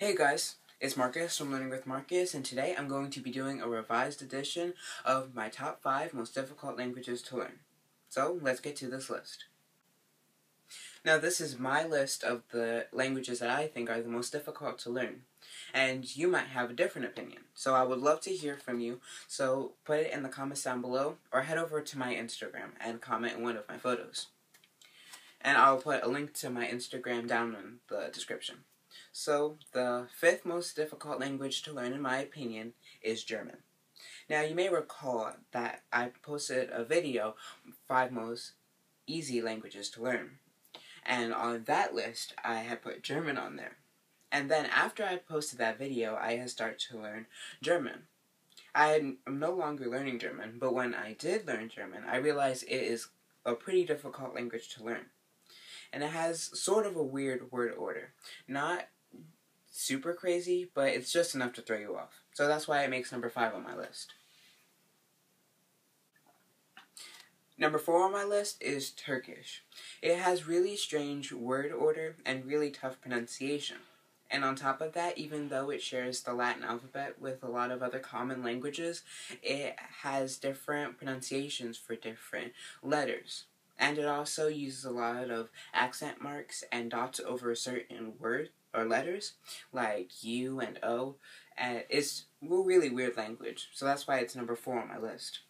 Hey guys, it's Marcus from Learning with Marcus, and today I'm going to be doing a revised edition of my top 5 most difficult languages to learn. So, let's get to this list. Now, this is my list of the languages that I think are the most difficult to learn, and you might have a different opinion. So I would love to hear from you, so put it in the comments down below, or head over to my Instagram and comment in one of my photos. And I'll put a link to my Instagram down in the description. So, the 5th most difficult language to learn, in my opinion, is German. Now, you may recall that I posted a video, 5 most easy languages to learn. And on that list, I had put German on there. And then after I posted that video, I had started to learn German. I'm no longer learning German, but when I did learn German, I realized it is a pretty difficult language to learn. And it has sort of a weird word order. Not super crazy, but it's just enough to throw you off. So that's why it makes number 5 on my list. Number 4 on my list is Turkish. It has really strange word order and really tough pronunciation. And on top of that, even though it shares the Latin alphabet with a lot of other common languages, it has different pronunciations for different letters. And it also uses a lot of accent marks and dots over certain words or letters, like U and O. And it's a really weird language, so that's why it's number 4 on my list.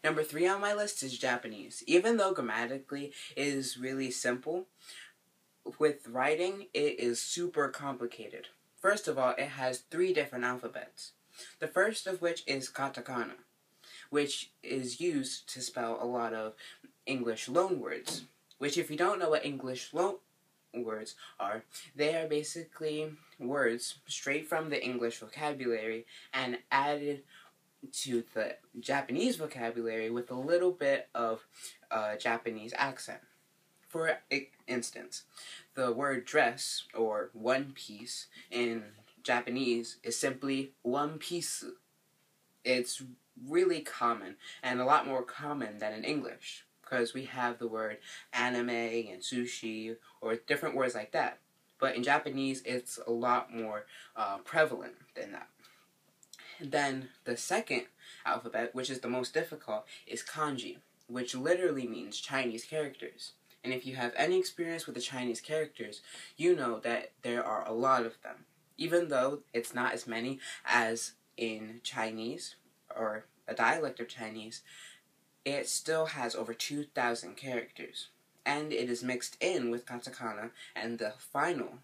Number 3 on my list is Japanese. Even though grammatically it is really simple, with writing it is super complicated. First of all, it has 3 different alphabets. The first of which is katakana, which is used to spell a lot of English loanwords. Which, if you don't know what English loanwords are, they are basically words straight from the English vocabulary and added to the Japanese vocabulary with a little bit of Japanese accent. For instance, the word dress, or one piece, in Japanese is simply one piece. It's really common, and a lot more common than in English, because we have the word anime and sushi, or different words like that. But in Japanese, it's a lot more prevalent than that. Then the second alphabet, which is the most difficult, is kanji, which literally means Chinese characters. And if you have any experience with the Chinese characters, you know that there are a lot of them. Even though it's not as many as in Chinese, or a dialect of Chinese, it still has over 2,000 characters. And it is mixed in with katakana and the final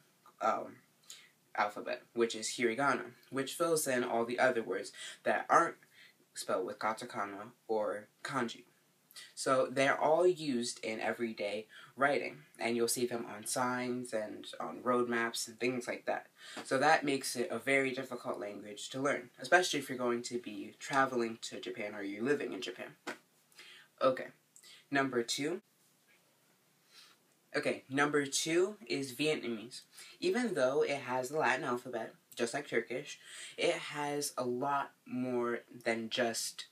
alphabet, which is hiragana, which fills in all the other words that aren't spelled with katakana or kanji. So they're all used in everyday writing, and you'll see them on signs and on road maps and things like that. So that makes it a very difficult language to learn, especially if you're going to be traveling to Japan or you're living in Japan. Okay, number 2 is Vietnamese. Even though it has the Latin alphabet, just like Turkish, it has a lot more than just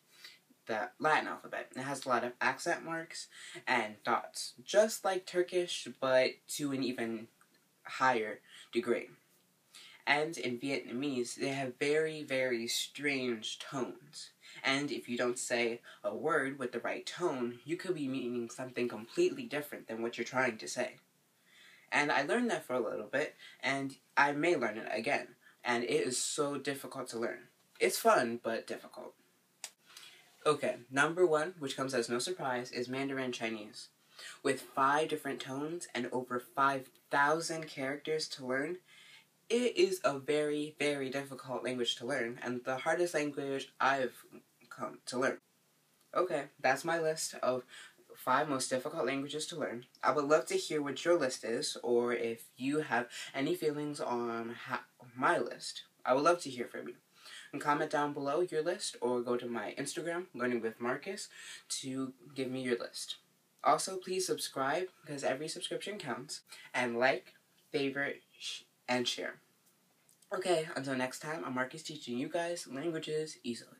the Latin alphabet. It has a lot of accent marks and dots, just like Turkish, but to an even higher degree. And in Vietnamese, they have very, very strange tones. And if you don't say a word with the right tone, you could be meaning something completely different than what you're trying to say. And I learned that for a little bit, and I may learn it again. And it is so difficult to learn. It's fun, but difficult. Okay, number 1, which comes as no surprise, is Mandarin Chinese. With 5 different tones and over 5,000 characters to learn, it is a very, very difficult language to learn, and the hardest language I've come to learn. Okay, that's my list of 5 most difficult languages to learn. I would love to hear what your list is, or if you have any feelings on my list. I would love to hear from you. And comment down below your list, or go to my Instagram, Learning with Marcus, to give me your list. Also, please subscribe, because every subscription counts, and like, favorite, and share. Okay, until next time, I'm Marcus teaching you guys languages easily.